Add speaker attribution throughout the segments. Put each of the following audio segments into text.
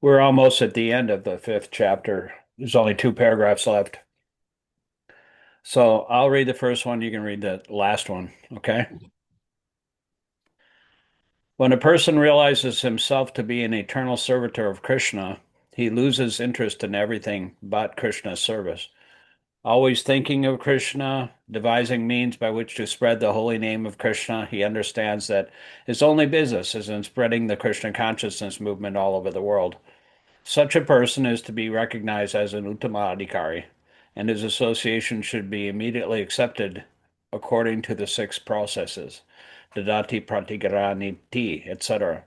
Speaker 1: We're almost at the end of the fifth chapter. There's only two paragraphs left. So I'll read the first one. You can read the last one. Okay. When a person realizes himself to be an eternal servitor of Krishna, he loses interest in everything but Krishna's service. Always thinking of Krishna, devising means by which to spread the holy name of Krishna, he understands that his only business is in spreading the Krishna consciousness movement all over the world. Such a person is to be recognized as an Uttama and his association should be immediately accepted according to the six processes, Dadati Pratigaraniti, etc.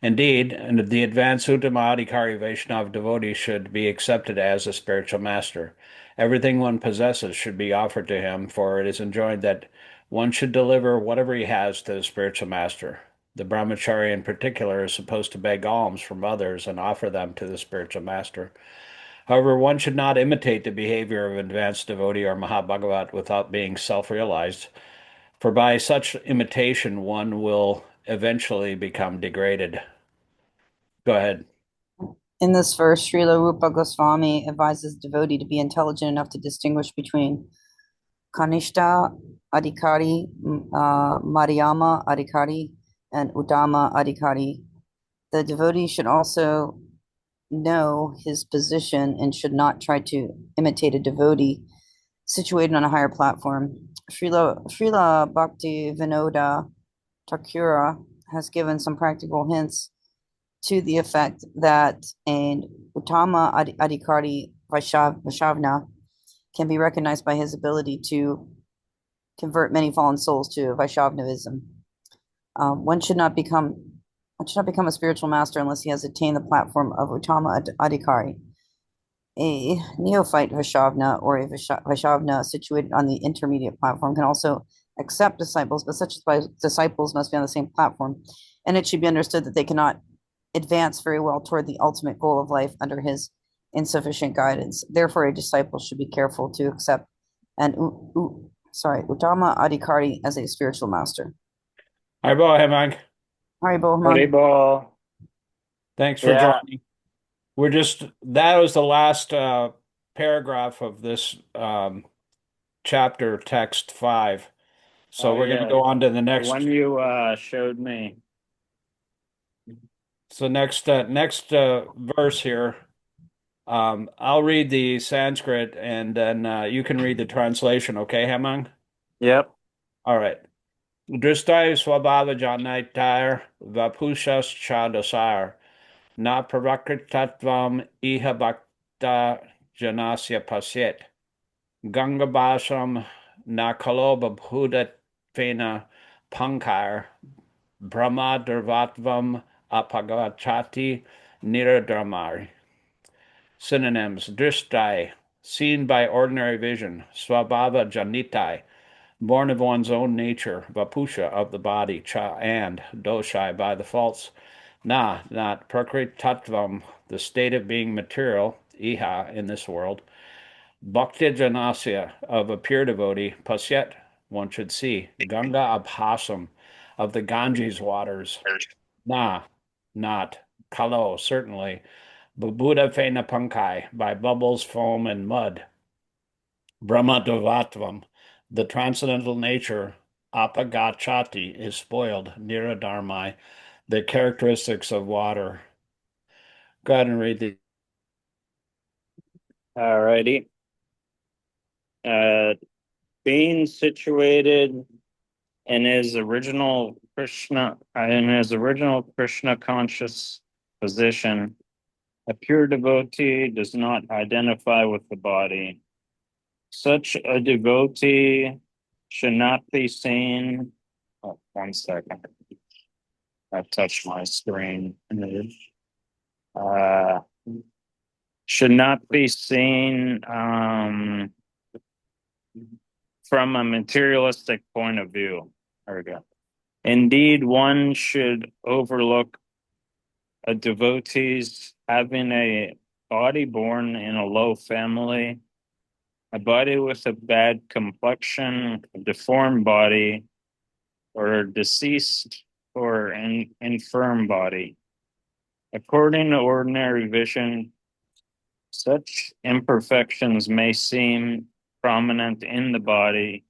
Speaker 1: Indeed, and the advanced Uttama Vaishnava devotee should be accepted as a spiritual master. Everything one possesses should be offered to him, for it is enjoined that one should deliver whatever he has to the spiritual master. The brahmachari in particular is supposed to beg alms from others and offer them to the spiritual master. However, one should not imitate the behavior of an advanced devotee or Mahabhagavat without being self-realized, for by such imitation one will eventually become degraded. Go ahead.
Speaker 2: In this verse, Srila Rupa Goswami advises the devotee to be intelligent enough to distinguish between Kanishta Adhikari, Madhyama Adhikari, and Uttama Adhikari. The devotee should also know his position and should not try to imitate a devotee situated on a higher platform. Srila Bhakti Vinoda Thakura has given some practical hints to the effect that an Uttama Adhikari Vaishavna can be recognized by his ability to convert many fallen souls to Vaishnavism. One should not become a spiritual master unless he has attained the platform of Uttama Adhikari. A neophyte Vaishavna or a Vaishavna situated on the intermediate platform can also accept disciples, but such disciples must be on the same platform. And it should be understood that they cannot advance very well toward the ultimate goal of life under his insufficient guidance. Therefore, a disciple should be careful to accept an Uttama Adhikari as a spiritual master.
Speaker 1: Harbo Hemang.
Speaker 2: Haribo Hemang.
Speaker 3: Volleyball.
Speaker 1: Thanks for
Speaker 3: Yeah.
Speaker 1: joining. That was the last paragraph of this chapter, text 5. So
Speaker 3: Oh
Speaker 1: we're going to
Speaker 3: yeah.
Speaker 1: go on to the
Speaker 3: The one
Speaker 1: next.
Speaker 3: you showed me.
Speaker 1: So next verse here. I'll read the Sanskrit and then you can read the translation, okay, Hemang?
Speaker 3: Yep.
Speaker 1: All right. Dristai swabhava janaitar vapushas chadasar na prakritattvam iha bhakta janasya pasyet gangabasham na kaloba bhuda fena pankar brahmadarvatvam apagachati niradramari. Synonyms: Drishtai, seen by ordinary vision; Swabhava Janitai, born of one's own nature; Vapusha, of the body; Cha, and Doshai, by the faults; Na, not; Prakrit Tattvam, the state of being material; Iha, in this world; Bhakti Janasya, of a pure devotee; Pasyet, one should see; Ganga Abhasam, of the Ganges waters; Na, not; Kalo, certainly; Buddha Fena Punkai, by bubbles, foam, and mud; Brahmadavatvam, the transcendental nature; Apagachati, is spoiled; Niradharmai, the characteristics of water. Go ahead and read the.
Speaker 3: Alrighty. Uh, being situated in his original Krishna conscious position, a pure devotee does not identify with the body. Such a devotee should not be seen. Oh, 1 second. I touched my screen. Uh, should not be seen from a materialistic point of view. There we go. Indeed, one should overlook a devotee's having a body born in a low family, a body with a bad complexion, a deformed body, or a deceased or an infirm body. According to ordinary vision, such imperfections may seem prominent in the body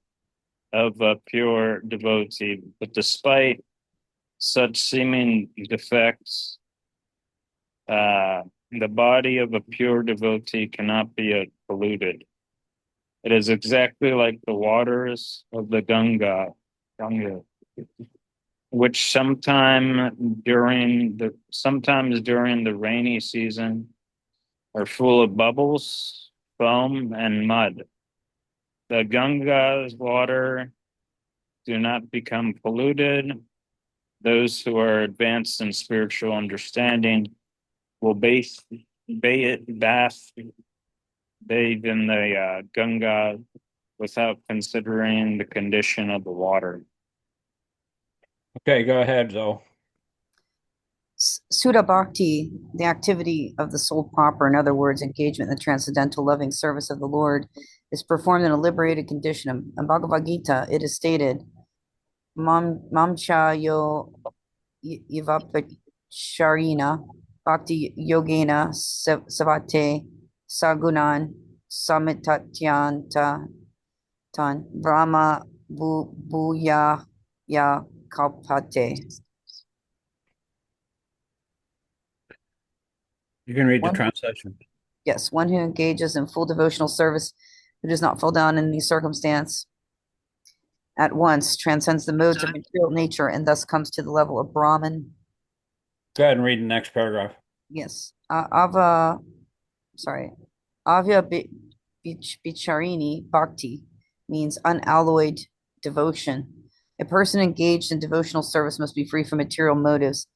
Speaker 3: of a pure devotee, but despite such seeming defects, the body of a pure devotee cannot be polluted. It is exactly like the waters of the Ganga, which sometimes during the rainy season are full of bubbles, foam, and mud. The Ganga's water do not become polluted. Those who are advanced in spiritual understanding will bath bathe in the Ganga without considering the condition of the water.
Speaker 1: Okay, go ahead, Zoe.
Speaker 2: Sudha Bhakti, the activity of the soul proper, in other words, engagement in the transcendental loving service of the Lord, is performed in a liberated condition. In Bhagavad Gita, it is stated, Mamcha yo ivapacharina bhakti yogena savate sagunan samitatyanta tan brahma bhuya ya kalpate.
Speaker 1: You can read the
Speaker 2: One,
Speaker 1: translation.
Speaker 2: yes, one who engages in full devotional service, who does not fall down in any circumstance, at once transcends the modes of material nature and thus comes to the level of Brahman.
Speaker 1: Go ahead and read the next paragraph.
Speaker 2: Yes. Ava, sorry. Avya Bicharini Bhakti means unalloyed devotion. A person engaged in devotional service must be free from material motives.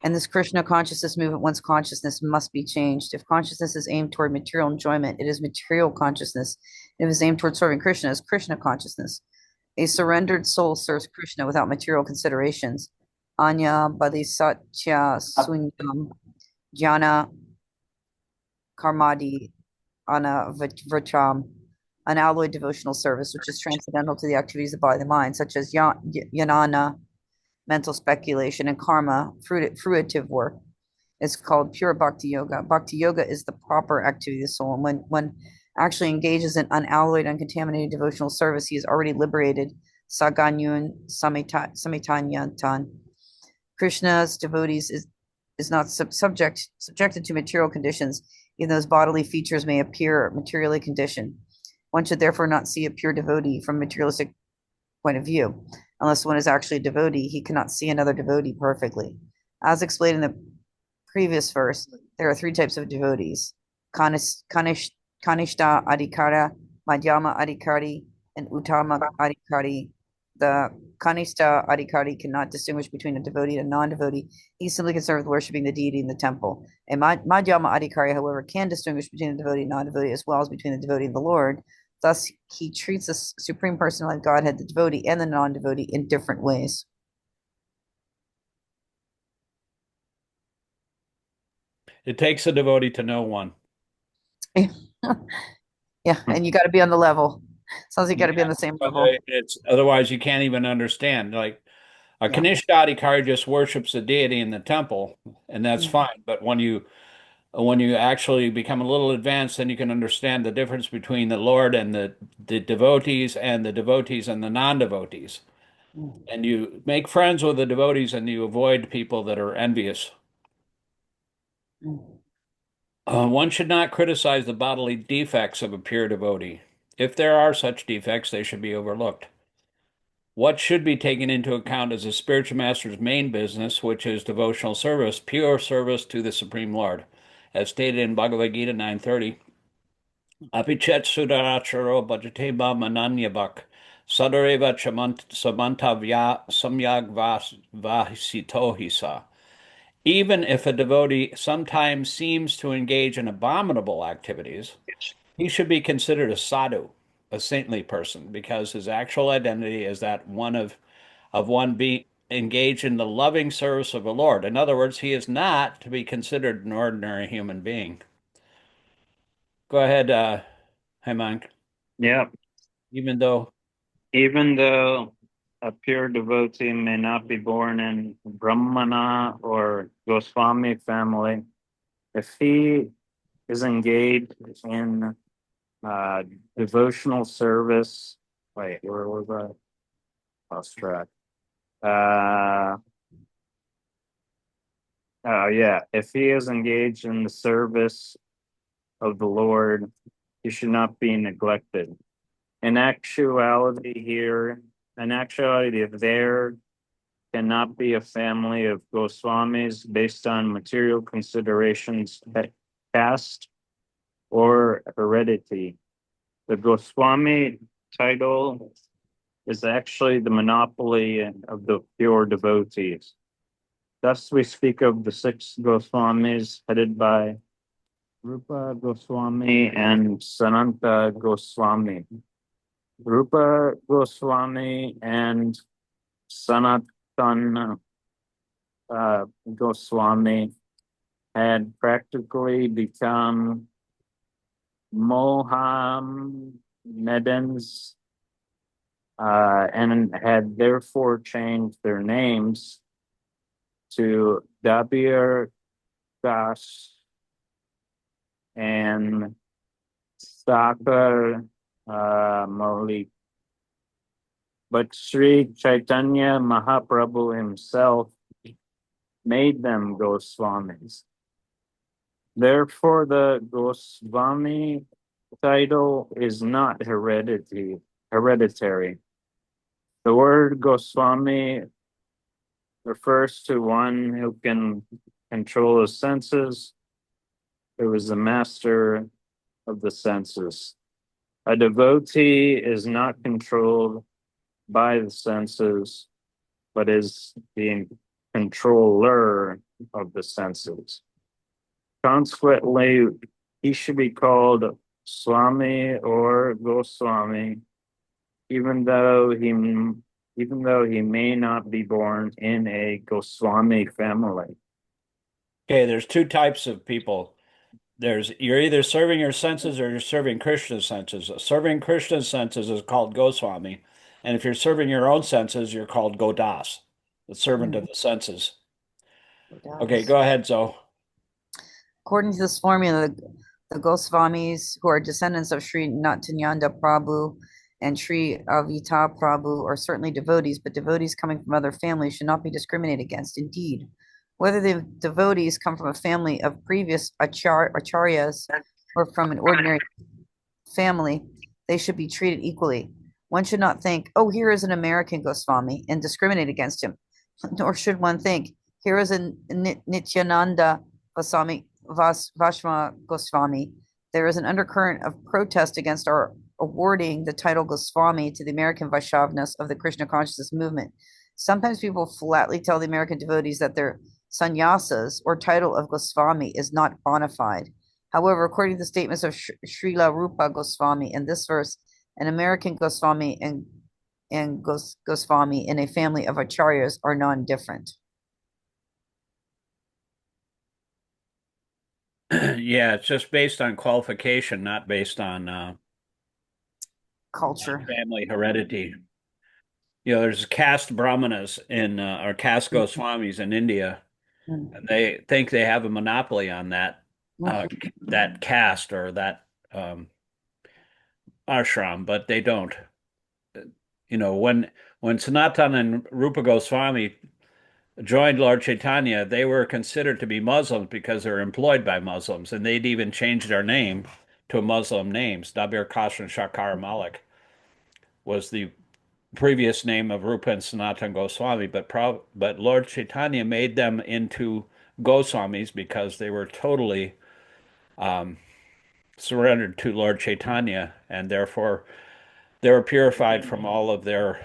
Speaker 2: And this Krishna consciousness movement, one's consciousness must be changed. If consciousness is aimed toward material enjoyment, it is material consciousness. If it is aimed toward serving Krishna, it is Krishna consciousness. A surrendered soul serves Krishna without material considerations. Anya Bodhisatya Sunyam Jnana Karmadi Anavracham, unalloyed devotional service, which is transcendental to the activities of the body and the mind, such as yanana, mental speculation, and karma, fruitive work. It's called pure bhakti yoga. Bhakti yoga is the proper activity of the soul. And when one actually engages in unalloyed, uncontaminated devotional service, he is already liberated. Saganyun Samitanyantan. Krishna's devotees is not subjected to material conditions, even those bodily features may appear materially conditioned. One should therefore not see a pure devotee from a materialistic point of view. Unless one is actually a devotee, he cannot see another devotee perfectly. As explained in the previous verse, there are three types of devotees: Kanishta Adhikara, Madhyama Adhikari, and Uttama Adhikari. The Kanishta Adhikari cannot distinguish between a devotee and a non-devotee. He's simply concerned with worshiping the deity in the temple. A Madhyama Adhikari, however, can distinguish between the devotee and non-devotee as well as between the devotee and the Lord. Thus, he treats the Supreme Personality of Godhead, the devotee and the non-devotee, in different ways.
Speaker 1: It takes a devotee to know one.
Speaker 2: Yeah, and you got to be on the level. Sounds like you got to be on the same level.
Speaker 1: It's otherwise you can't even understand. Like a
Speaker 2: Yeah.
Speaker 1: Kanishta just worships the deity in the temple, and that's
Speaker 2: Mm.
Speaker 1: fine. But when you actually become a little advanced, then you can understand the difference between the Lord and the devotees and the devotees and the non-devotees.
Speaker 2: Mm.
Speaker 1: And you make friends with the devotees and you avoid people that are envious.
Speaker 2: Mm.
Speaker 1: One should not criticize the bodily defects of a pure devotee. If there are such defects, they should be overlooked. What should be taken into account is the spiritual master's main business, which is devotional service, pure service to the Supreme Lord. As stated in Bhagavad Gita 9:30, Apichet sudaracharo bhajate mananyabhak sadareva samantavya samyag vasitohisa. Even if a devotee sometimes seems to engage in abominable activities, he should be considered a sadhu, a saintly person, because his actual identity is that of one being engaged in the loving service of the Lord. In other words, he is not to be considered an ordinary human being. Go ahead, Hemang.
Speaker 3: Yeah.
Speaker 1: Even though
Speaker 3: Even though a pure devotee may not be born in Brahmana or Goswami family. If he is engaged in uh, devotional service, wait, where was I? Lost track. Uh, oh yeah, if he is engaged in the service of the Lord, he should not be neglected. In actuality, there cannot be a family of Goswamis based on material considerations, caste, or heredity. The Goswami title is actually the monopoly of the pure devotees. Thus, we speak of the six Goswamis headed by Rupa Goswami and Sananta Goswami. Rupa Goswami and Sanatan Goswami had practically become Mohammedans and had therefore changed their names to Dabir Das and Sakar Malik. But Sri Chaitanya Mahaprabhu himself made them Goswamis. Therefore, the Goswami title is not hereditary. The word Goswami refers to one who can control his senses, who is the master of the senses. A devotee is not controlled by the senses, but is the controller of the senses. Consequently, he should be called Swami or Goswami, even though he may not be born in a Goswami family.
Speaker 1: Okay, there's two types of people. You're either serving your senses or you're serving Krishna's senses. Serving Krishna's senses is called Goswami, and if you're serving your own senses, you're called Godas, the servant of the senses. Okay,
Speaker 2: Yes.
Speaker 1: go ahead, Zoe.
Speaker 2: According to this formula, the Goswamis, who are descendants of Sri Nityananda Prabhu and Sri Avita Prabhu, are certainly devotees, but devotees coming from other families should not be discriminated against. Indeed, whether the devotees come from a family of previous acharyas or from an ordinary family, they should be treated equally. One should not think, oh, here is an American Goswami, and discriminate against him. Nor should one think, here is a Nityananda Goswami, Vashma Goswami. There is an undercurrent of protest against our awarding the title Goswami to the American Vaishnavas of the Krishna consciousness movement. Sometimes people flatly tell the American devotees that their sannyasas or title of Goswami is not bona fide. However, according to the statements of Srila Rupa Goswami in this verse, an American Goswami and Goswami in a family of acharyas are non-different.
Speaker 1: Yeah, it's just based on qualification, not based on
Speaker 2: Culture.
Speaker 1: family heredity. There's caste brahmanas or caste Goswamis in India,
Speaker 2: Mm-hmm.
Speaker 1: and they think they have a monopoly on uh, that caste or that ashram, but they don't. When Sanatan and Rupa Goswami joined Lord Chaitanya, they were considered to be Muslims because they're employed by Muslims, and they'd even changed their name to Muslim names. Dabir Khasran Shakar Malik was the previous name of Rupa and Sanatan Goswami, but Lord Chaitanya made them into Goswamis because they were totally surrendered to Lord Chaitanya, and therefore they were purified from all of their,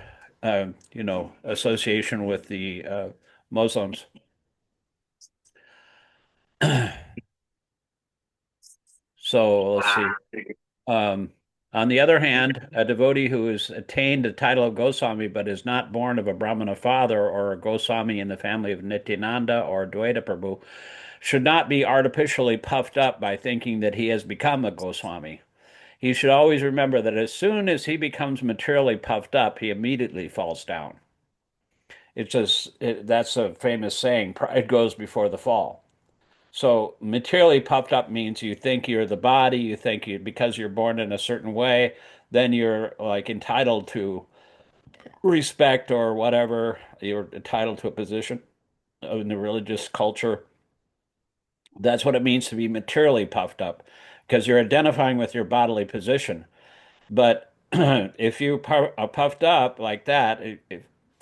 Speaker 1: association with the Muslims. So let's see. Um, on the other hand, a devotee who has attained the title of Goswami but is not born of a Brahmana father or a Goswami in the family of Nityananda or Dvaita Prabhu should not be artificially puffed up by thinking that he has become a Goswami. He should always remember that as soon as he becomes materially puffed up, he immediately falls down. that's a famous saying, pride goes before the fall. So materially puffed up means you think you're the body, you think you because you're born in a certain way, then you're like entitled to respect or whatever, you're entitled to a position in the religious culture. That's what it means to be materially puffed up because you're identifying with your bodily position. But if you are puffed up like that, if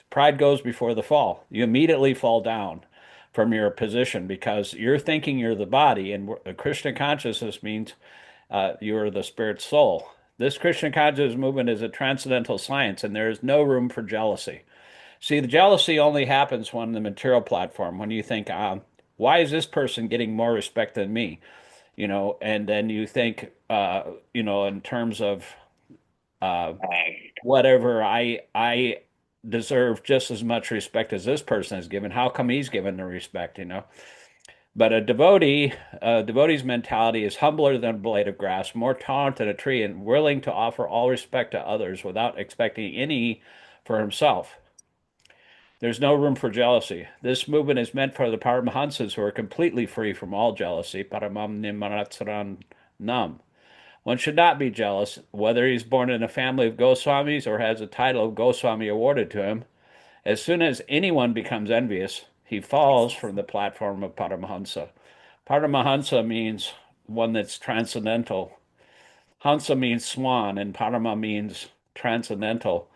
Speaker 1: pride goes before the fall. You immediately fall down from your position because you're thinking you're the body, and Krishna consciousness means you're the spirit soul. This Christian consciousness movement is a transcendental science, and there is no room for jealousy. See, the jealousy only happens when the material platform, when you think, why is this person getting more respect than me? And then you think, in terms of uh, whatever, I deserve just as much respect as this person is given. How come he's given the respect? But a devotee's mentality is humbler than a blade of grass, more tolerant than a tree, and willing to offer all respect to others without expecting any for himself. There's no room for jealousy. This movement is meant for the Paramahansas who are completely free from all jealousy. Paramam Nimaratsaran Nam. One should not be jealous, whether he's born in a family of Goswamis or has a title of Goswami awarded to him. As soon as anyone becomes envious, he falls from the platform of Paramahansa. Paramahansa means one that's transcendental. Hansa means swan, and Parama means transcendental.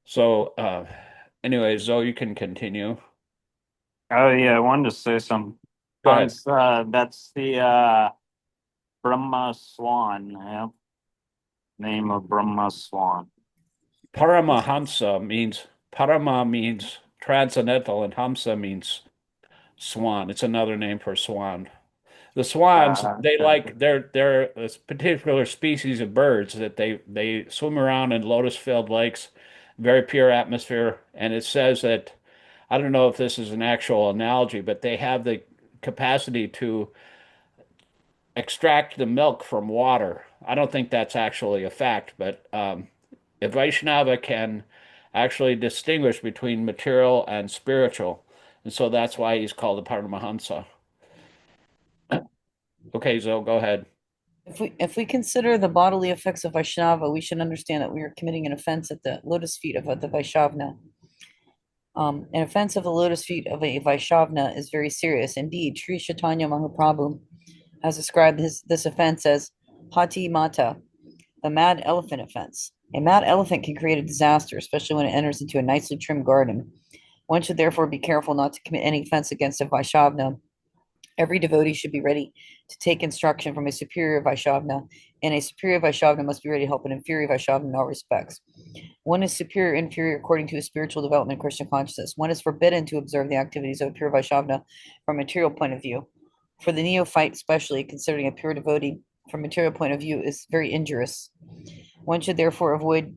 Speaker 1: So, anyway, Zoe, you can continue.
Speaker 3: Oh yeah, I wanted to say some.
Speaker 1: Go ahead.
Speaker 3: Hans, that's the Brahma Swan. Yeah, name of Brahma Swan.
Speaker 1: Parama means transcendental, and Hamsa means swan. It's another name for swan. The swans,
Speaker 3: Okay.
Speaker 1: they're a particular species of birds that they swim around in lotus-filled lakes, very pure atmosphere, and it says that I don't know if this is an actual analogy, but they have the capacity to extract the milk from water. I don't think that's actually a fact, but a Vaishnava can actually distinguish between material and spiritual, and so that's why he's called a Paramahansa. Okay, Zoe, go ahead.
Speaker 2: If we consider the bodily effects of Vaishnava, we should understand that we are committing an offense at the lotus feet of the Vaishnava. An offense of the lotus feet of a Vaishnava is very serious. Indeed, Sri Chaitanya Mahaprabhu has described this offense as Hati Mata, the mad elephant offense. A mad elephant can create a disaster, especially when it enters into a nicely trimmed garden. One should therefore be careful not to commit any offense against a Vaishnava. Every devotee should be ready to take instruction from a superior Vaishnava, and a superior Vaishnava must be ready to help an inferior Vaishnava in all respects. One is superior, inferior according to his spiritual development, Krishna consciousness. One is forbidden to observe the activities of a pure Vaishnava from a material point of view. For the neophyte, especially, considering a pure devotee from a material point of view is very injurious. One should therefore avoid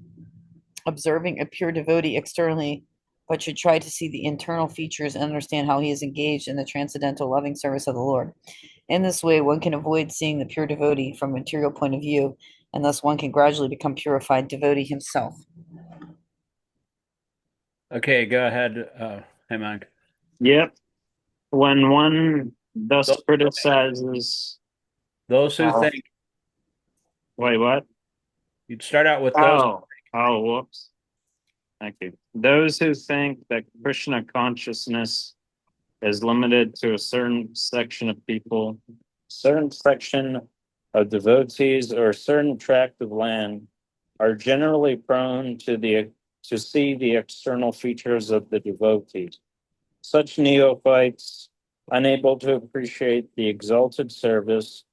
Speaker 2: observing a pure devotee externally, but should try to see the internal features and understand how he is engaged in the transcendental loving service of the Lord. In this way, one can avoid seeing the pure devotee from a material point of view, and thus one can gradually become purified devotee himself.
Speaker 1: Okay, go ahead, Hemang.
Speaker 3: Yep. When one thus
Speaker 1: Those,
Speaker 3: criticizes,
Speaker 1: those who
Speaker 3: uh,
Speaker 1: think
Speaker 3: wait, what?
Speaker 1: you'd start out with those.
Speaker 3: Oh, whoops. Thank you. Those who think that Krishna consciousness is limited to a certain section of people, certain section of devotees, or a certain tract of land are generally prone to see the external features of the devotees. Such neophytes, unable to appreciate the exalted service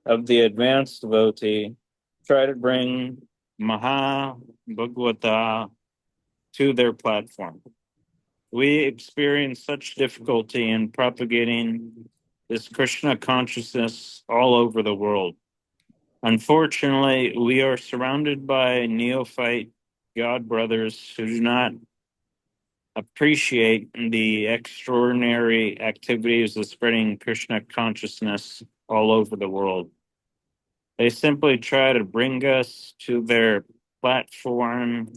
Speaker 3: of the advanced devotee, try to bring Maha Bhagavata to their platform. We experience such difficulty in propagating this Krishna consciousness all over the world. Unfortunately, we are surrounded by neophyte God brothers who do not appreciate the extraordinary activities of spreading Krishna consciousness all over the world. They simply try to bring us to their platform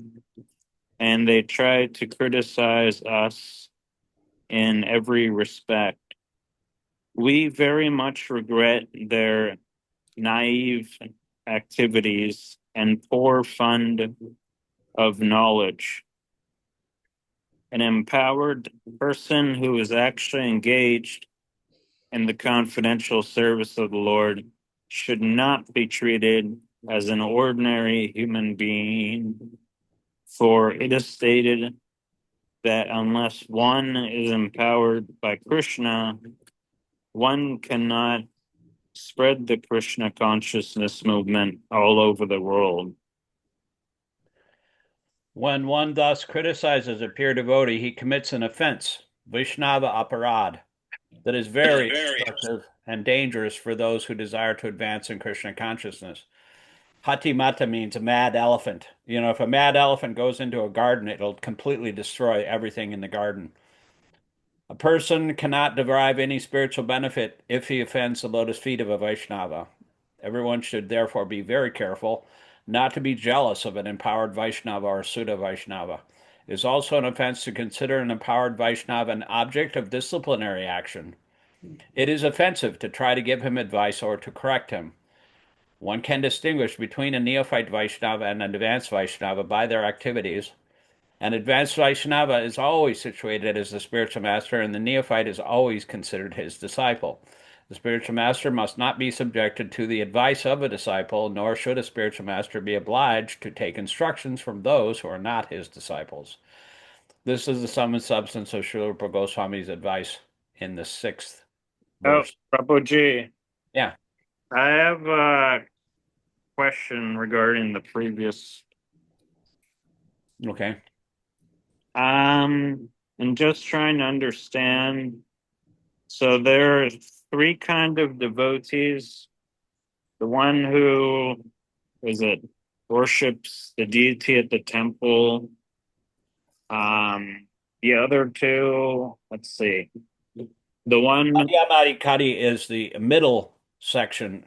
Speaker 3: and they try to criticize us in every respect. We very much regret their naive activities and poor fund of knowledge. An empowered person who is actually engaged in the confidential service of the Lord should not be treated as an ordinary human being, for it is stated that unless one is empowered by Krishna, one cannot spread the Krishna consciousness movement all over the world.
Speaker 1: When one thus criticizes a pure devotee, he commits an offense, Vaishnava aparad, that is very destructive and dangerous for those who desire to advance in Krishna consciousness. Hatimata means a mad elephant. If a mad elephant goes into a garden, it'll completely destroy everything in the garden. A person cannot derive any spiritual benefit if he offends the lotus feet of a Vaishnava. Everyone should therefore be very careful not to be jealous of an empowered Vaishnava or Sudha Vaishnava. It is also an offense to consider an empowered Vaishnava an object of disciplinary action. It is offensive to try to give him advice or to correct him. One can distinguish between a neophyte Vaishnava and an advanced Vaishnava by their activities. An advanced Vaishnava is always situated as the spiritual master, and the neophyte is always considered his disciple. The spiritual master must not be subjected to the advice of a disciple, nor should a spiritual master be obliged to take instructions from those who are not his disciples. This is the sum and substance of Srila Rupa Goswami's advice in the sixth
Speaker 3: Oh,
Speaker 1: verse.
Speaker 3: Prabhuji,
Speaker 1: Yeah,
Speaker 3: I have a question regarding the previous.
Speaker 1: okay.
Speaker 3: And just trying to understand. So there are three kind of devotees. The one who is it worships the deity at the temple. The other two, let's see. The one
Speaker 1: Madhyamadikari is the middle section.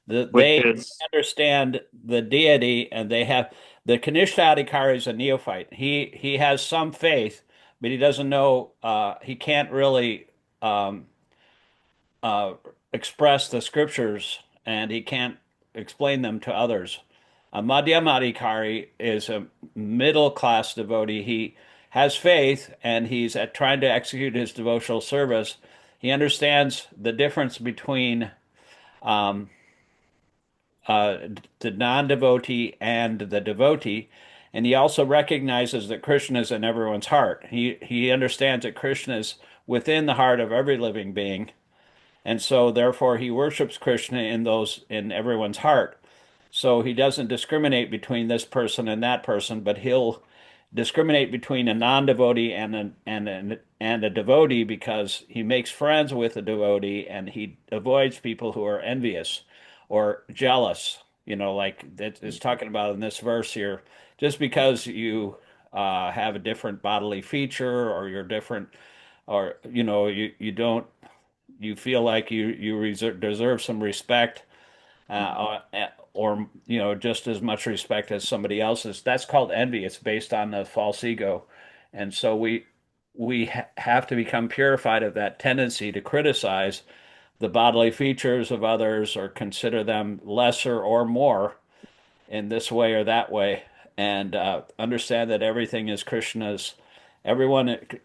Speaker 3: which
Speaker 1: They
Speaker 3: is
Speaker 1: understand the deity, and they have the Kanishta is a neophyte. He has some faith, but he doesn't know. He can't really um, uh, express the scriptures, and he can't explain them to others. A Madhyamadikari is a middle class devotee. He has faith, and he's trying to execute his devotional service. He understands the difference between um, uh, the non-devotee and the devotee, and he also recognizes that Krishna is in everyone's heart. He understands that Krishna is within the heart of every living being, and so therefore he worships Krishna in everyone's heart. So he doesn't discriminate between this person and that person, but he'll discriminate between a non-devotee and a devotee because he makes friends with a devotee and he avoids people who are envious or jealous. Like that is talking about in this verse here. Just because you have a different bodily feature or you're different, or you don't you feel like you deserve some respect, or just as much respect as somebody else's. That's called envy. It's based on the false ego, and so we have to become purified of that tendency to criticize the bodily features of others or consider them lesser or more in this way or that way, and understand that everything is Krishna's.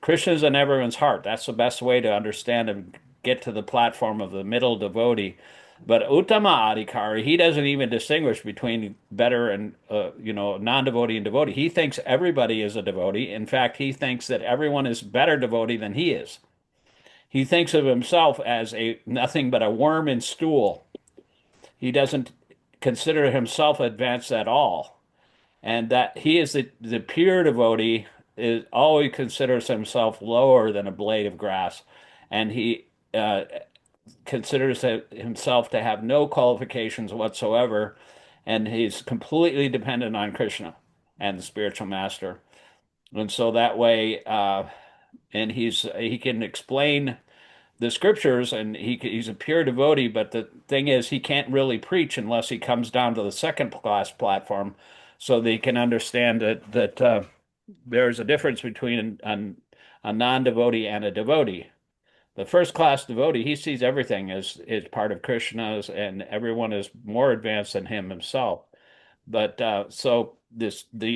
Speaker 1: Krishna's in everyone's heart. That's the best way to understand and get to the platform of the middle devotee. But Uttama Adhikari, he doesn't even distinguish between better and non-devotee and devotee. He thinks everybody is a devotee. In fact, he thinks that everyone is better devotee than he is. He thinks of himself as a nothing but a worm in stool. He doesn't consider himself advanced at all, and that he is the pure devotee is always considers himself lower than a blade of grass, and he considers himself to have no qualifications whatsoever, and he's completely dependent on Krishna and the spiritual master, and so that way, and he can explain the scriptures, and he's a pure devotee. But the thing is, he can't really preach unless he comes down to the second class platform, so they can understand that there's a difference between a non-devotee and a devotee. The first class devotee, he sees everything as is part of Krishna's, and everyone is more advanced than him himself. But so the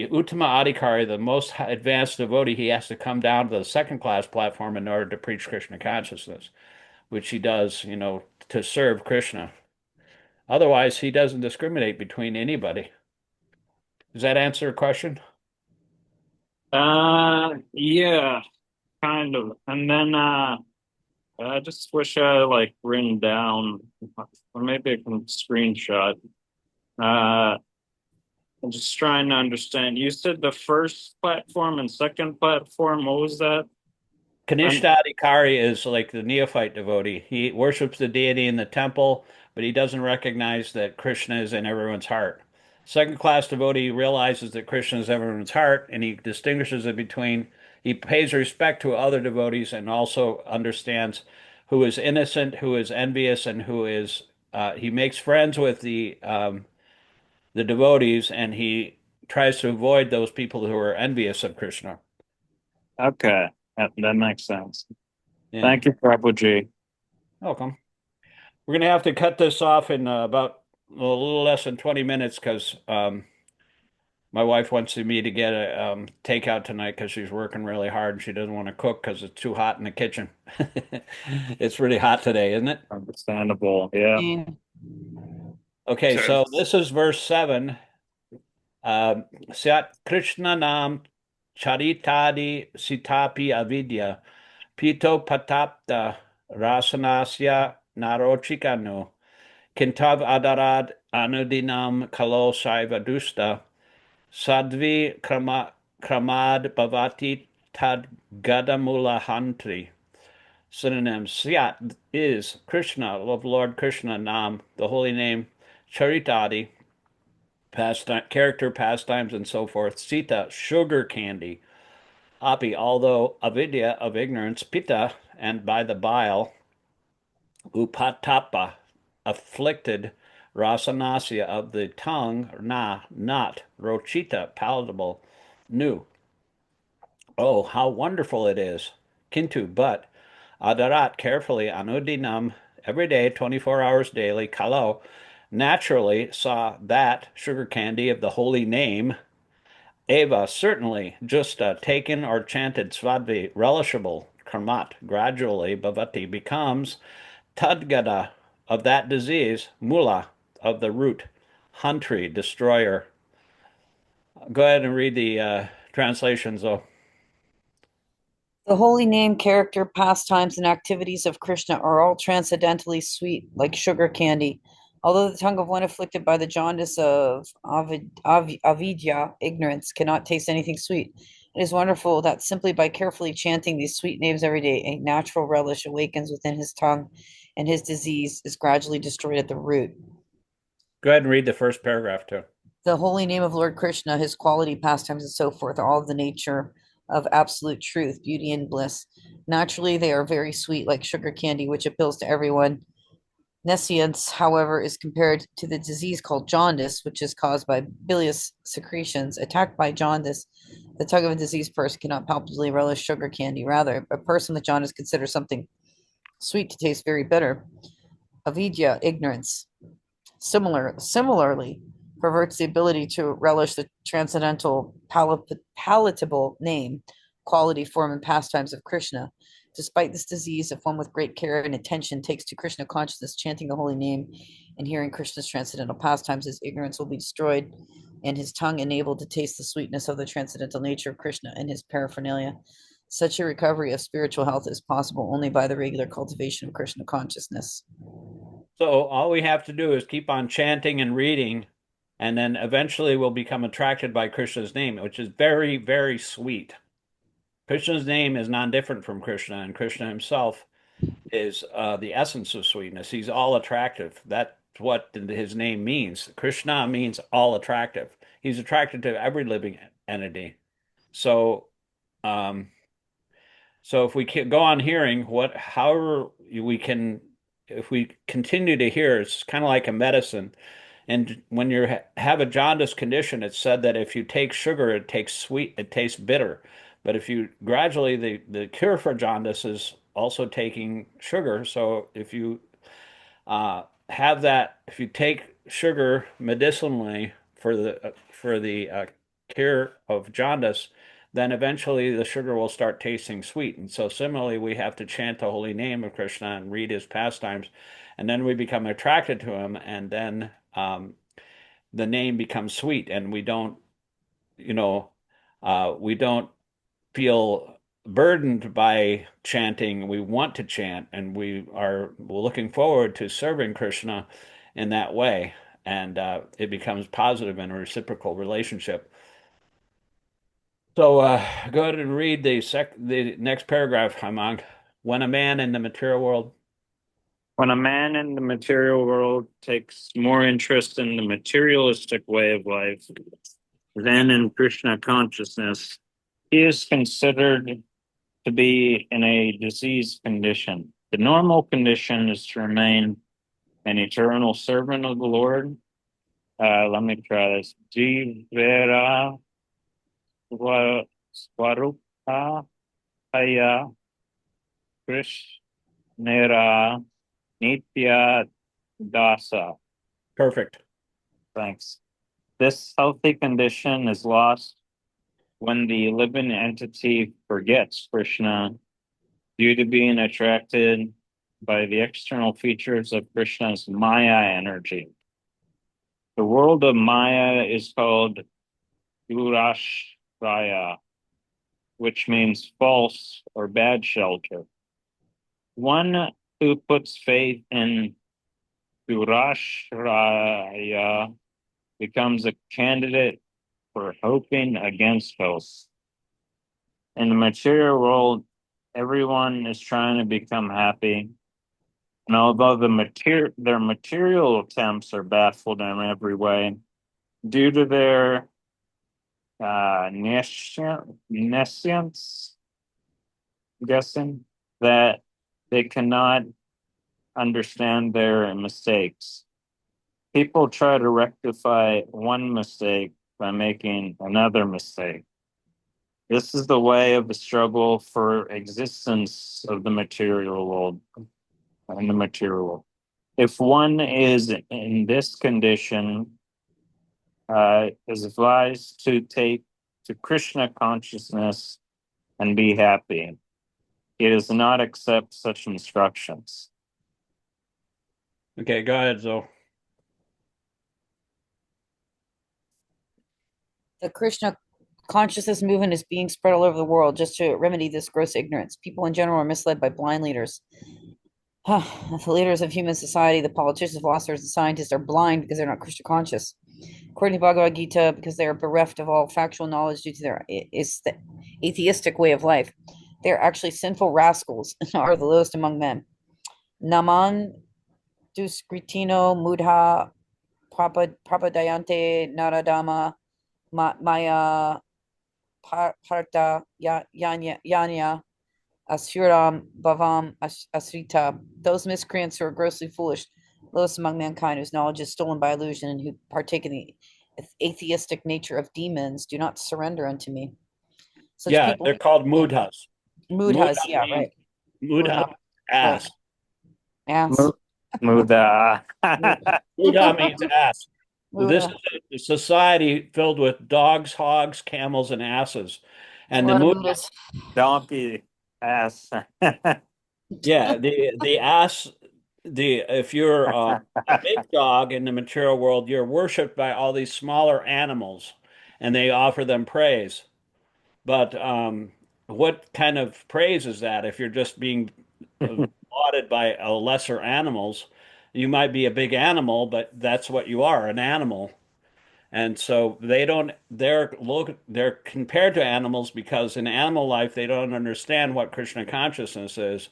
Speaker 1: Uttama Adhikari, the most advanced devotee, he has to come down to the second class platform in order to preach Krishna consciousness, which he does, to serve Krishna. Otherwise, he doesn't discriminate between anybody. Does that answer a question?
Speaker 3: Yeah, kind of. And then I just wish I like written down, or maybe I can screenshot. Uh, I'm just trying to understand. You said the first platform and second platform. What was that? And
Speaker 1: Kanishta Adhikari is like the neophyte devotee. He worships the deity in the temple, but he doesn't recognize that Krishna is in everyone's heart. Second class devotee realizes that Krishna is everyone's heart, and he distinguishes it between, he pays respect to other devotees and also understands who is innocent, who is envious, and he makes friends with the devotees, and he tries to avoid those people who are envious of Krishna.
Speaker 3: okay, that makes sense.
Speaker 1: Yeah,
Speaker 3: Thank you, Prabhuji.
Speaker 1: welcome. We're going to have to cut this off in about a little less than 20 minutes because my wife wants me to get a takeout tonight because she's working really hard and she doesn't want to cook because it's too hot in the kitchen. It's really hot today, isn't it?
Speaker 3: Understandable. Yeah.
Speaker 2: And
Speaker 1: Okay,
Speaker 3: Sure.
Speaker 1: so this is verse 7. Syat Krishna Nam Charitadi Sitapi Avidya Pito Patapta Rasanasya Narochikanu Kintav Adarad Anudinam Kalo Saiva Dusta Kramad Bhavati Tad Gadamula Hantri. Synonyms: Syat is Krishna, of Lord Krishna, Nam, the holy name, Charitadi, pastime, character, pastimes, and so forth. Sita, sugar candy. Api, although avidya, of ignorance, Pitta, and by the bile, Upatapa, afflicted, Rasanasya, of the tongue, Na, not, Rochita, palatable, Nu. Oh, how wonderful it is. Kintu, but, Adarat, carefully, Anudinam, every day, 24 hours daily, Kalo, naturally saw that sugar candy of the holy name, Eva, certainly, just taken or chanted Svadvi, relishable, Karmat, gradually, Bhavati, becomes Tadgada, of that disease, Mula, of the root, Hantri, destroyer. Go ahead and read the translations, though.
Speaker 2: the holy name, character, pastimes, and activities of Krishna are all transcendently sweet, like sugar candy. Although the tongue of one afflicted by the jaundice of avidya, ignorance, cannot taste anything sweet, it is wonderful that simply by carefully chanting these sweet names every day, a natural relish awakens within his tongue, and his disease is gradually destroyed at the root.
Speaker 1: Go ahead and read the first paragraph, too.
Speaker 2: The holy name of Lord Krishna, his quality, pastimes, and so forth, are all of the nature of absolute truth, beauty, and bliss. Naturally, they are very sweet, like sugar candy, which appeals to everyone. Nescience, however, is compared to the disease called jaundice, which is caused by bilious secretions. Attacked by jaundice, the tongue of a diseased person cannot palpably relish sugar candy. Rather, a person with jaundice considers something sweet to taste very bitter. Avidya, ignorance, similarly, perverts the ability to relish the transcendental, palatable name, quality, form, and pastimes of Krishna. Despite this disease, if one with great care and attention takes to Krishna consciousness, chanting the holy name, and hearing Krishna's transcendental pastimes, his ignorance will be destroyed, and his tongue enabled to taste the sweetness of the transcendental nature of Krishna and his paraphernalia. Such a recovery of spiritual health is possible only by the regular cultivation of Krishna consciousness.
Speaker 1: So all we have to do is keep on chanting and reading, and then eventually we'll become attracted by Krishna's name, which is very, very sweet. Krishna's name is non-different from Krishna, and Krishna himself is the essence of sweetness. He's all attractive. That's what his name means. Krishna means all attractive. He's attracted to every living entity. So, um, so if we can go on hearing however we can, if we continue to hear, it's kind of like a medicine. And when you have a jaundice condition, it's said that if you take sugar, it takes sweet, it tastes bitter. But if you gradually, the cure for jaundice is also taking sugar. So if you have that, if you take sugar medicinally for the cure of jaundice, then eventually the sugar will start tasting sweet. And so similarly, we have to chant the holy name of Krishna and read his pastimes, and then we become attracted to him, and then the name becomes sweet, and you know, we don't feel burdened by chanting. We want to chant, and we're looking forward to serving Krishna in that way. And it becomes positive in a reciprocal relationship. So go ahead and read the next paragraph, Hemang. When a man in the material world,
Speaker 3: When a man in the material world takes more interest in the materialistic way of life than in Krishna consciousness, he is considered to be in a diseased condition. The normal condition is to remain an eternal servant of the Lord. Let me try this. Jivera Swarupa Haya Krishnera Nitya Dasa.
Speaker 1: perfect.
Speaker 3: Thanks. This healthy condition is lost when the living entity forgets Krishna due to being attracted by the external features of Krishna's Maya energy. The world of Maya is called Durashraya, which means false or bad shelter. One who puts faith in Durashraya becomes a candidate for hoping against hope. In the material world, everyone is trying to become happy. And although their material attempts are baffled in every way, due to their nescience, guessing that they cannot understand their mistakes. People try to rectify one mistake by making another mistake. This is the way of the struggle for existence of the material world and the material world. If one is in this condition, is advised to take to Krishna consciousness and be happy. He does not accept such instructions.
Speaker 1: Okay, go ahead, Zoe.
Speaker 2: The Krishna consciousness movement is being spread all over the world just to remedy this gross ignorance. People in general are misled by blind leaders. The leaders of human society, the politicians, philosophers, and scientists are blind because they're not Krishna conscious. According to Bhagavad Gita, because they are bereft of all factual knowledge due to their atheistic way of life, they are actually sinful rascals and are the lowest among men. Naman duskritino mudha prapadayante naradama maya parta yanya asuram bhavam asrita. Those miscreants who are grossly foolish, lowest among mankind, whose knowledge is stolen by illusion, and who partake in the atheistic nature of demons, do not surrender unto me. Such
Speaker 1: Yeah,
Speaker 2: people,
Speaker 1: they're called
Speaker 2: yeah,
Speaker 1: mudhas. Mudha
Speaker 2: mudhas, yeah,
Speaker 1: means
Speaker 2: right,
Speaker 1: mudha
Speaker 2: mudha,
Speaker 1: means
Speaker 2: right,
Speaker 1: ass.
Speaker 2: ass,
Speaker 3: Muda.
Speaker 1: Buddha means ass. This
Speaker 2: muda,
Speaker 1: is a society filled with dogs, hogs, camels, and asses.
Speaker 2: a
Speaker 1: And the
Speaker 2: lot of
Speaker 1: moon,
Speaker 2: mudas.
Speaker 3: Donkey ass.
Speaker 1: yeah, the ass, the if you're a big dog in the material world, you're worshipped by all these smaller animals, and they offer them praise. But what kind of praise is that if you're just being lauded by lesser animals? You might be a big animal, but that's what you are, an animal. And so they're compared to animals because in animal life they don't understand what Krishna consciousness is.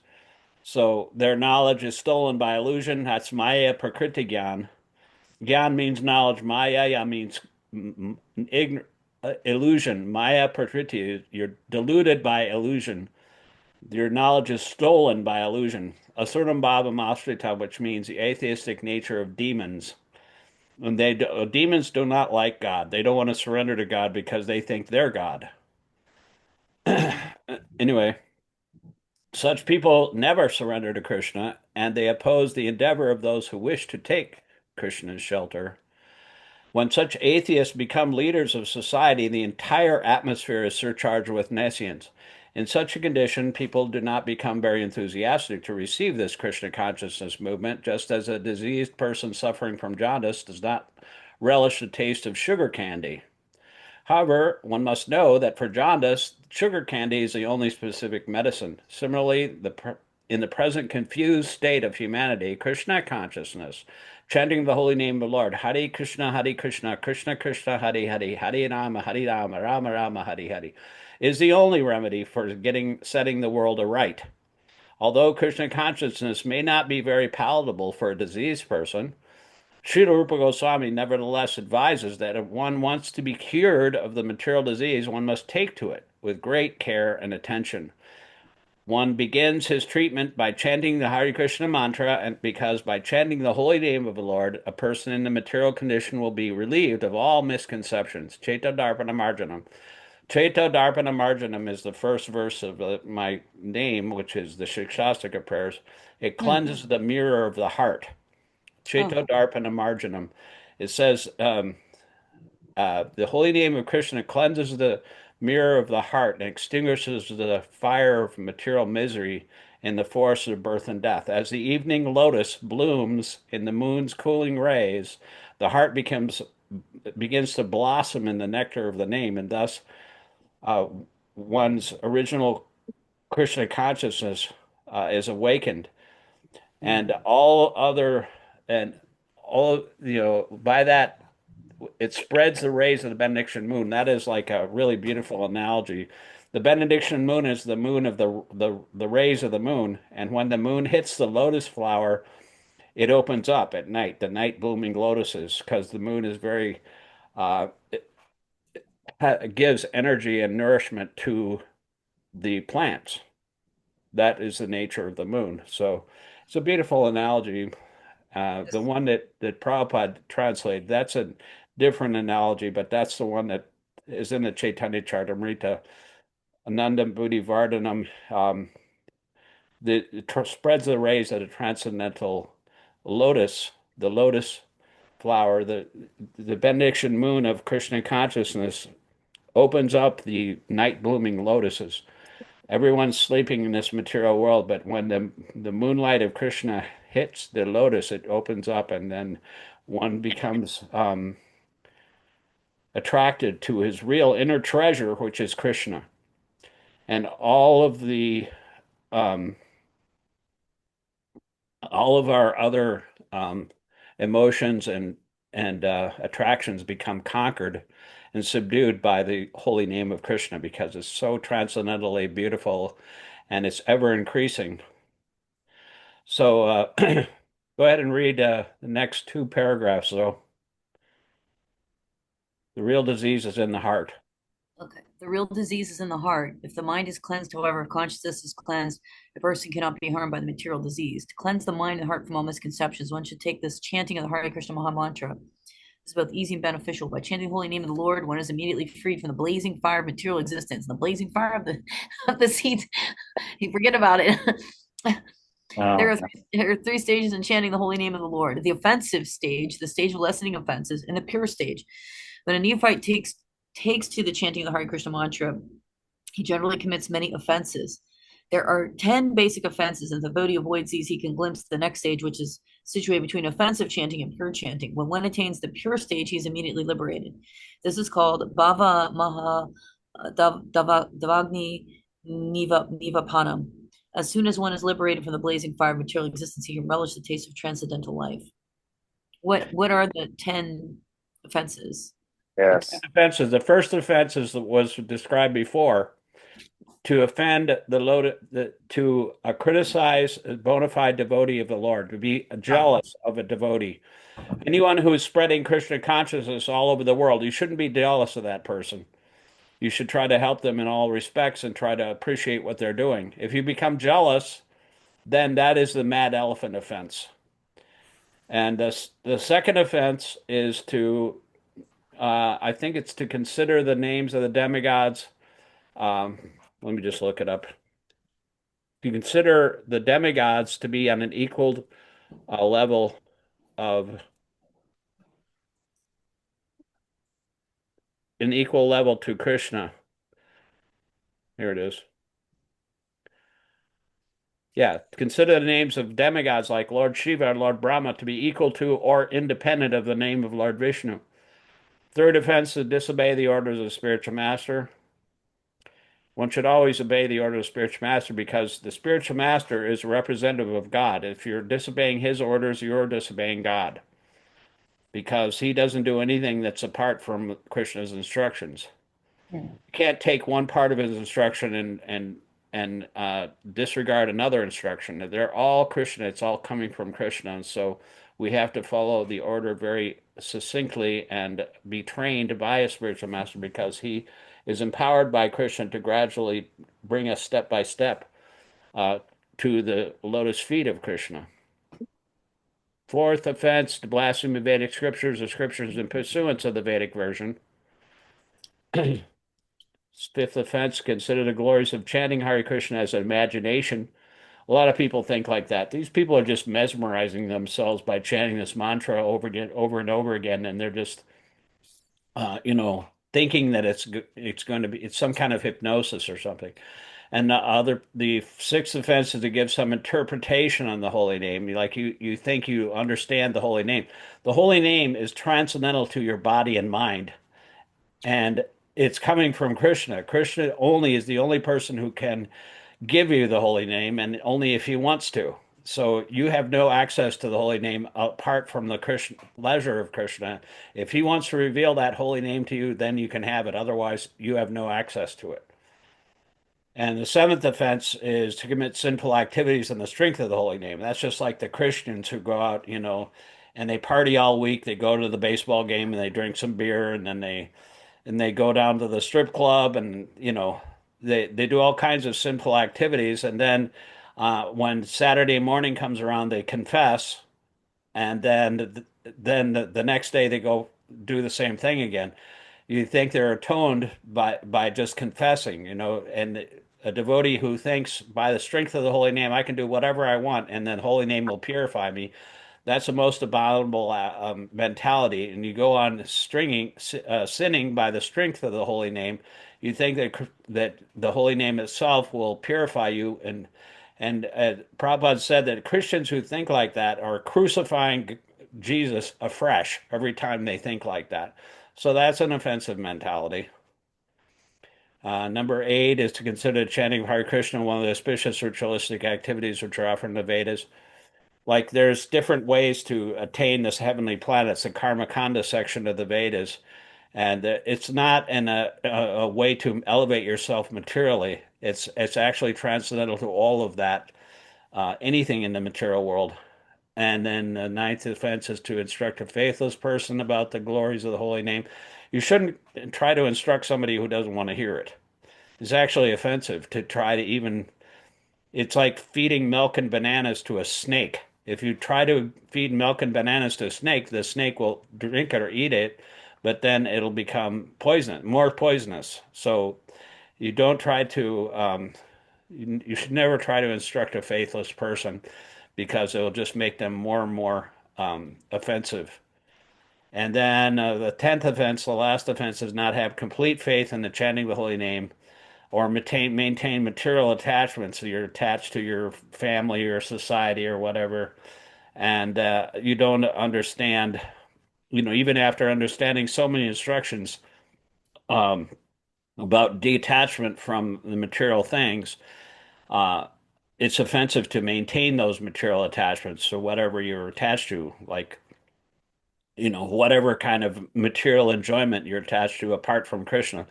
Speaker 1: So their knowledge is stolen by illusion. That's Maya Prakriti Gyan. Gyan means knowledge. Maya means illusion. Maya Prakriti, you're deluded by illusion. Your knowledge is stolen by illusion. Asuram Bhava Mastrita, which means the atheistic nature of demons. And demons do not like God. They don't want to surrender to God because they think they're God. Anyway, such people never surrender to Krishna, and they oppose the endeavor of those who wish to take Krishna's shelter. When such atheists become leaders of society, the entire atmosphere is surcharged with nescience. In such a condition, people do not become very enthusiastic to receive this Krishna consciousness movement, just as a diseased person suffering from jaundice does not relish the taste of sugar candy. However, one must know that for jaundice, sugar candy is the only specific medicine. Similarly, in the present confused state of humanity, Krishna consciousness, chanting the holy name of the Lord, Hare Krishna, Krishna Krishna, Hare Hare, Hare Rama, Rama Rama, Hare Hare, is the only remedy for setting the world aright. Although Krishna consciousness may not be very palatable for a diseased person, Srila Rupa Goswami nevertheless advises that if one wants to be cured of the material disease, one must take to it with great care and attention. One begins his treatment by chanting the Hare Krishna mantra, and because by chanting the holy name of the Lord, a person in the material condition will be relieved of all misconceptions. Chaita Darpana Marjanam. Chaita Darpana Marjanam is the first verse of my name, which is the Shikshastika prayers. It cleanses the mirror of the heart.
Speaker 2: Oh.
Speaker 1: Chaito Darpana Marjanam. It says, the holy name of Krishna cleanses the mirror of the heart and extinguishes the fire of material misery in the forest of birth and death. As the evening lotus blooms in the moon's cooling rays, the heart begins to blossom in the nectar of the name, and thus uh, one's original Krishna consciousness is awakened, and and by that it spreads the rays of the benediction moon. That is like a really beautiful analogy. The benediction moon is the moon of the rays of the moon, and when the moon hits the lotus flower, it opens up at night, the night blooming lotuses, because the moon is very gives energy and nourishment to the plants. That is the nature of the moon. So it's a beautiful analogy. The one that Prabhupada translated, that's a different analogy, but that's the one that is in the Chaitanya Charitamrita. Anandam Buddhi Vardhanam, spreads the rays of the transcendental lotus, the lotus flower, the benediction moon of Krishna consciousness opens up the night blooming lotuses. Everyone's sleeping in this material world, but when the moonlight of Krishna hits the lotus, it opens up, and then one becomes attracted to his real inner treasure, which is Krishna. And um, all of our other emotions and attractions become conquered and subdued by the holy name of Krishna because it's so transcendently beautiful and it's ever increasing. So go ahead and read the next two paragraphs, though. The real disease is in the heart.
Speaker 2: Okay. The real disease is in the heart. If the mind is cleansed, however, consciousness is cleansed, a person cannot be harmed by the material disease. To cleanse the mind and heart from all misconceptions, one should take this chanting of the Hare Krishna Maha Mantra. It's both easy and beneficial. By chanting the holy name of the Lord, one is immediately freed from the blazing fire of material existence. And the blazing fire of the of the seed, you forget about it. There
Speaker 3: Oh,
Speaker 2: are, there are three stages in chanting the holy name of the Lord: the offensive stage, the stage of lessening offenses, and the pure stage. When a neophyte takes to the chanting of the Hare Krishna mantra, he generally commits many offenses. There are 10 basic offenses, and the devotee avoids these, he can glimpse the next stage, which is situated between offensive chanting and pure chanting. When one attains the pure stage, he is immediately liberated. This is called Bhava Maha Davagni Nivapanam. As soon as one is liberated from the blazing fire of material existence, he can relish the taste of transcendental life. What are the 10 offenses?
Speaker 3: yes.
Speaker 1: Offenses. The first offense was described before to offend to criticize a bona fide devotee of the Lord, to be jealous of a devotee. Anyone who is spreading Krishna consciousness all over the world, you shouldn't be jealous of that person. You should try to help them in all respects and try to appreciate what they're doing. If you become jealous, then that is the mad elephant offense. And the second offense is to, I think it's to consider the names of the demigods. Um, Let me just look it up. To consider the demigods to be on an equal level of an equal level to Krishna. Here it is. Yeah, consider the names of demigods like Lord Shiva and Lord Brahma to be equal to or independent of the name of Lord Vishnu. Third offense is disobey the orders of the spiritual master. One should always obey the order of the spiritual master because the spiritual master is a representative of God. If you're disobeying his orders, you're disobeying God because he doesn't do anything that's apart from Krishna's instructions.
Speaker 2: Hmm.
Speaker 1: You can't take one part of his instruction and disregard another instruction. They're all Krishna. It's all coming from Krishna, and so we have to follow the order very succinctly and be trained by a spiritual master because he is empowered by Krishna to gradually bring us step by step uh, to the lotus feet of Krishna. Fourth offense, to blaspheme the Vedic scriptures or scriptures in pursuance of the Vedic version. Fifth offense, consider the glories of chanting Hare Krishna as an imagination. A lot of people think like that. These people are just mesmerizing themselves by chanting this mantra over and over again, and they're just, thinking that it's going to be it's some kind of hypnosis or something. And the sixth offense is to give some interpretation on the holy name. Like you think you understand the holy name. The holy name is transcendental to your body and mind, and it's coming from Krishna. Krishna only is the only person who can give you the holy name, and only if he wants to. So you have no access to the holy name apart from the Krishna, pleasure of Krishna. If he wants to reveal that holy name to you, then you can have it. Otherwise, you have no access to it. And the seventh offense is to commit sinful activities in the strength of the holy name. That's just like the Christians who go out, and they party all week. They go to the baseball game and they drink some beer, and then they go down to the strip club, and they do all kinds of sinful activities, and then when Saturday morning comes around they confess, and then the next day they go do the same thing again. You think they're atoned by just confessing, and a devotee who thinks by the strength of the holy name I can do whatever I want and then holy name will purify me, that's the most abominable mentality. And you go on sinning by the strength of the holy name. You think that the holy name itself will purify you, and Prabhupada said that Christians who think like that are crucifying Jesus afresh every time they think like that. So that's an offensive mentality. Number eight is to consider chanting of Hare Krishna one of the auspicious ritualistic activities which are offered in the Vedas. Like there's different ways to attain this heavenly planet. It's the Karmakanda section of the Vedas, and it's not a way to elevate yourself materially. It's actually transcendental to all of that, anything in the material world. And then the ninth offense is to instruct a faithless person about the glories of the holy name. You shouldn't try to instruct somebody who doesn't want to hear it. It's actually offensive to try to even it's like feeding milk and bananas to a snake. If you try to feed milk and bananas to a snake, the snake will drink it or eat it, but then it'll become poison, more poisonous. So you don't try to, you should never try to instruct a faithless person because it'll just make them more and more offensive. And then the 10th offense, the last offense, is not have complete faith in the chanting of the holy name or maintain material attachments. So you're attached to your family or society or whatever, and you don't understand. Even after understanding so many instructions um, about detachment from the material things, uh, it's offensive to maintain those material attachments. So whatever you're attached to, like whatever kind of material enjoyment you're attached to apart from Krishna.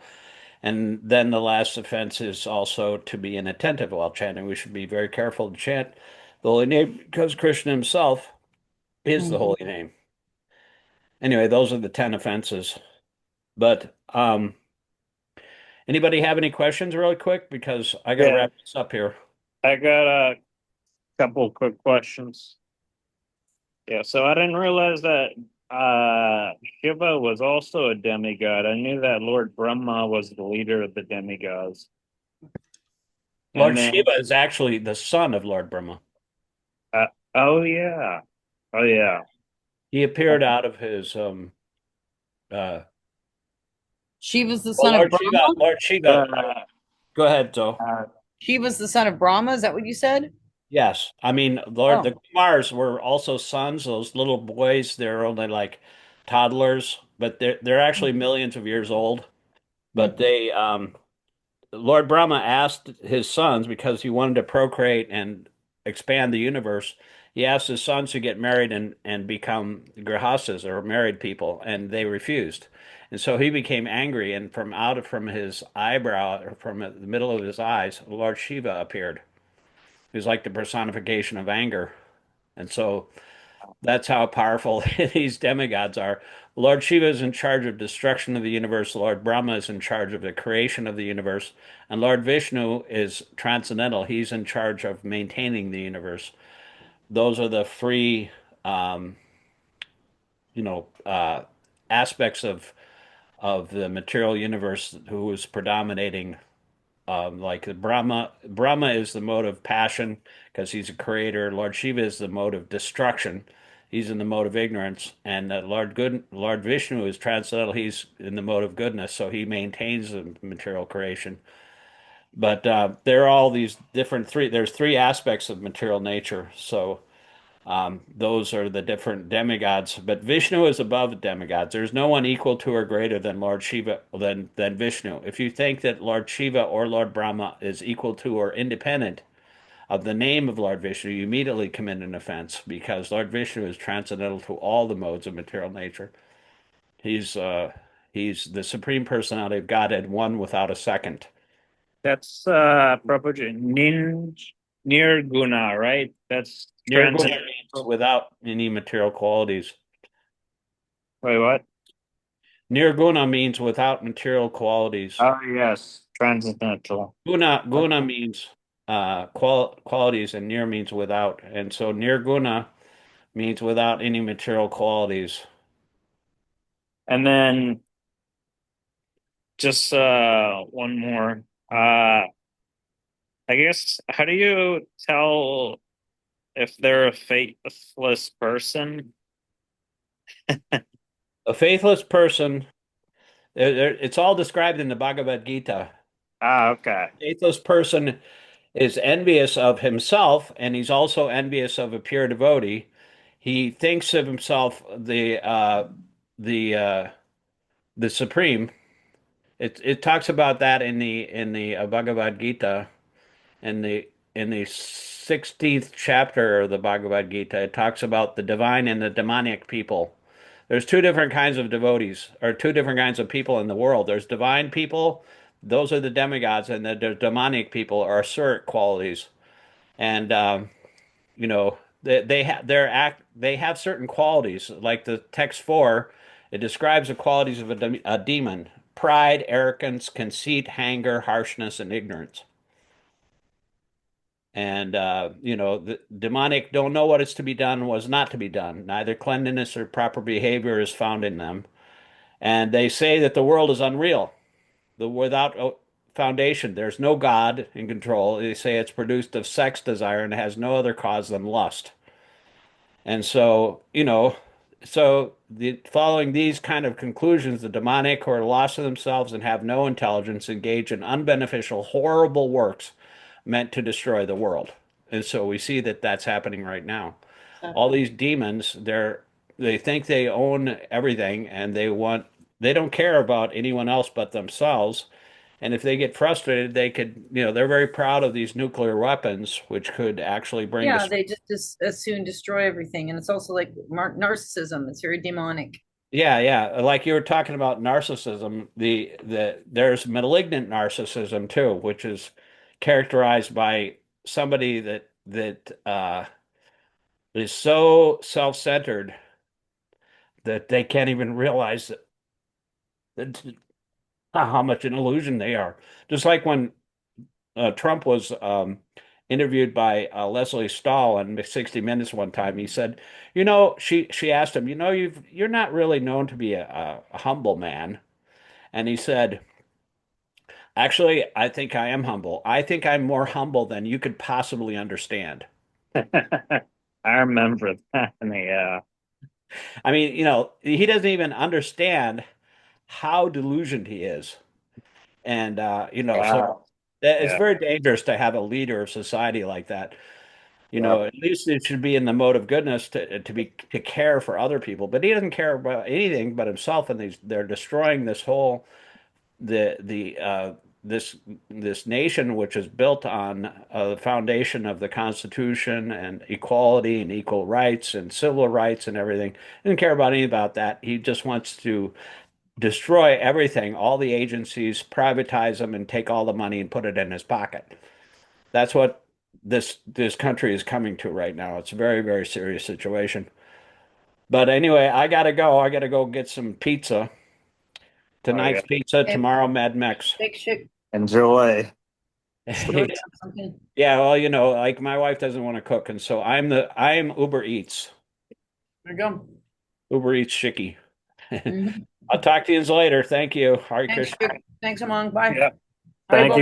Speaker 1: And then the last offense is also to be inattentive while chanting. We should be very careful to chant the holy name because Krishna himself is the
Speaker 2: Mhm.
Speaker 1: holy name. Anyway, those are the 10 offenses. But anybody have any questions really quick? Because I got to
Speaker 3: Yeah,
Speaker 1: wrap this up here.
Speaker 3: I got a couple quick questions. Yeah, so I didn't realize that uh Shiva was also a demigod. I knew that Lord Brahma was the leader of the demigods. And
Speaker 1: Lord
Speaker 3: then
Speaker 1: Shiva is actually the son of Lord Brahma.
Speaker 3: uh, oh yeah. Oh yeah.
Speaker 1: He appeared out of his uh
Speaker 2: Shiva's the
Speaker 1: well
Speaker 2: son of Brahma?
Speaker 1: Lord Shiva,
Speaker 3: Uh,
Speaker 1: go ahead, Zoe.
Speaker 3: uh,
Speaker 2: Shiva's the son of Brahma, is that what you said?
Speaker 1: Yes, I mean, Lord, the
Speaker 2: Oh.
Speaker 1: Kumars were also sons. Those little boys, they're only like toddlers, but they're actually millions of years old. But
Speaker 2: Hmm.
Speaker 1: they, Lord Brahma asked his sons because he wanted to procreate and expand the universe. He asked his sons to get married and become grihastas or married people, and they refused. And so he became angry, and from his eyebrow, or from the middle of his eyes, Lord Shiva appeared. He was like the personification of anger. And so that's how powerful these demigods are. Lord Shiva is in charge of destruction of the universe. Lord Brahma is in charge of the creation of the universe. And Lord Vishnu is transcendental. He's in charge of maintaining the universe. Those are the three, um, you know, aspects of the material universe who is predominating. Like Brahma is the mode of passion because he's a creator. Lord Shiva is the mode of destruction. He's in the mode of ignorance, and Lord Vishnu is transcendental. He's in the mode of goodness, so he maintains the material creation. But there are all these different three. There's three aspects of material nature. So those are the different demigods. But Vishnu is above the demigods. There's no one equal to or greater than Lord Shiva than Vishnu. If you think that Lord Shiva or Lord Brahma is equal to or independent of the name of Lord Vishnu, you immediately commit an offense because Lord Vishnu is transcendental to all the modes of material nature. He's uh, he's the supreme personality of Godhead, one without a second.
Speaker 3: that's Prabhuji Nirguna, right? That's
Speaker 1: Nirguna
Speaker 3: transit.
Speaker 1: means without any material qualities.
Speaker 3: Wait, what?
Speaker 1: Nirguna means without material qualities.
Speaker 3: Oh yes, transcendental.
Speaker 1: Guna means qualities, and nir means without. And so nirguna means without any material qualities.
Speaker 3: And then just one more. I guess how do you tell if they're a faithless person?
Speaker 1: A faithless person, it's all described in the Bhagavad Gita.
Speaker 3: Ah, okay.
Speaker 1: Faithless person is envious of himself, and he's also envious of a pure devotee. He thinks of himself the the supreme. It talks about that in the Bhagavad Gita. in the in the 16th chapter of the Bhagavad Gita, it talks about the divine and the demonic people. There's two different kinds of devotees, or two different kinds of people in the world. There's divine people, those are the demigods, and the demonic people are asuric qualities. And you know, they have certain qualities, like the text 4. It describes the qualities of a demon: pride, arrogance, conceit, anger, harshness, and ignorance. And you know, the demonic don't know what is to be done and what is not to be done. Neither cleanliness or proper behavior is found in them. And they say that the world is unreal, without foundation. There's no God in control. They say it's produced of sex desire and has no other cause than lust. And so, you know, following these kind of conclusions, the demonic who are lost to themselves and have no intelligence engage in unbeneficial, horrible works meant to destroy the world. And so we see that that's happening right now. All these demons, they think they own everything, and they don't care about anyone else but themselves. And if they get frustrated, they could, you know, they're very proud of these nuclear weapons, which could actually bring
Speaker 2: Yeah,
Speaker 1: destruction.
Speaker 2: they just as soon destroy everything. And it's also like narcissism. It's very demonic.
Speaker 1: Yeah, yeah. Like you were talking about narcissism, there's malignant narcissism too, which is characterized by somebody that is so self-centered that they can't even realize that how much an illusion they are. Just like when Trump was interviewed by Leslie Stahl on 60 Minutes one time. He said, she asked him, you're not really known to be a humble man. And he said, actually, I think I am humble. I think I'm more humble than you could possibly understand.
Speaker 3: I remember that. Yeah.
Speaker 1: I mean, he doesn't even understand how delusioned he is. And, so
Speaker 3: Wow.
Speaker 1: it's
Speaker 3: Yeah.
Speaker 1: very dangerous to have a leader of society like that.
Speaker 3: Yep.
Speaker 1: At least it should be in the mode of goodness to care for other people. But he doesn't care about anything but himself, and they're destroying this whole the this this nation, which is built on the foundation of the Constitution and equality and equal rights and civil rights and everything. He doesn't care about any about that. He just wants to destroy everything, all the agencies, privatize them, and take all the money and put it in his pocket. That's what this country is coming to right now. It's a very, very serious situation. But anyway, I gotta go. I gotta go get some pizza.
Speaker 3: Oh, yeah.
Speaker 1: Tonight's pizza,
Speaker 2: Okay,
Speaker 1: tomorrow Mad Mex.
Speaker 2: shake.
Speaker 3: Enjoy.
Speaker 2: Enjoy something.
Speaker 1: Yeah, well, like my wife doesn't want to cook, and so I'm Uber Eats.
Speaker 2: There you go.
Speaker 1: Uber Eats Chicky.
Speaker 2: Mhm.
Speaker 1: I'll talk to you later. Thank you. Hare
Speaker 2: Thanks,
Speaker 1: Krishna.
Speaker 2: Thanks, Hemang. Bye.
Speaker 3: Yeah.
Speaker 2: Hare
Speaker 3: Thank
Speaker 2: Bol.
Speaker 3: you.